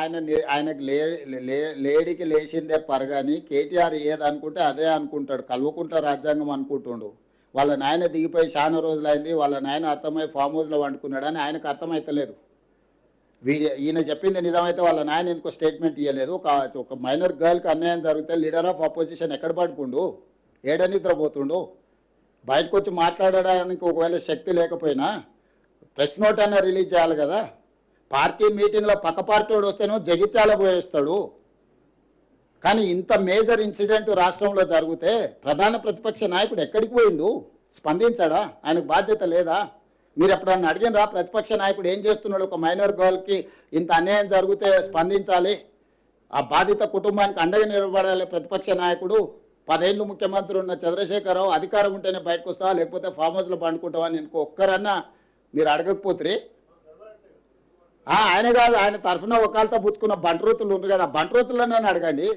ఆయనకు లేడికి లేచిందే పరగాని కేటీఆర్ ఏదనుకుంటే అదే అనుకుంటాడు. కల్వకుంట్ల రాజ్యాంగం అనుకుంటుండు. వాళ్ళ నాయన దిగిపోయి చాలా రోజులైంది, వాళ్ళ నాయన అర్థమై ఫామ్ హౌస్లో వండుకున్నాడని ఆయనకు అర్థమైతలేదు. ఈయన చెప్పింది నిజమైతే వాళ్ళ నాయన ఎందుకో స్టేట్మెంట్ ఇవ్వలేదు. ఒక మైనర్ గర్ల్కి అన్యాయం జరిగితే లీడర్ ఆఫ్ అపోజిషన్ ఎక్కడ పడుకుండు, ఏడ నిద్రపోతుండు? బయటకు వచ్చి మాట్లాడడానికి ఒకవేళ శక్తి లేకపోయినా ప్రెస్ నోట్ అయినా రిలీజ్ చేయాలి కదా. పార్టీ మీటింగ్లో పక్క పార్టీ వాడు వస్తేనో జగిత్యాల పోయేస్తాడు. కానీ ఇంత మేజర్ ఇన్సిడెంట్ రాష్ట్రంలో జరిగితే ప్రధాన ప్రతిపక్ష నాయకుడు ఎక్కడికి పోయిండు? స్పందించాడా? ఆయనకు బాధ్యత లేదా? మీరు ఎప్పుడన్నా అడిగినరా ప్రతిపక్ష నాయకుడు ఏం చేస్తున్నాడు? ఒక మైనర్ గర్ల్కి ఇంత అన్యాయం జరిగితే స్పందించాలి, ఆ బాధిత కుటుంబానికి అండగా నిలబడాలి ప్రతిపక్ష నాయకుడు. 10 ఏళ్ళు ముఖ్యమంత్రి ఉన్న చంద్రశేఖరరావు అధికారం ఉంటేనే బయటకు వస్తావా, లేకపోతే ఫామ్ హౌస్లో పండుకుంటావా అని ఇంకో ఒక్కరన్నా మీరు అడగకపోతే ఆయన కాదు, ఆయన తరఫున ఒకళ్ళతో పుచ్చుకున్న బంట్రోతులు ఉంది కదా, బంట్రోతులనే అడగండి.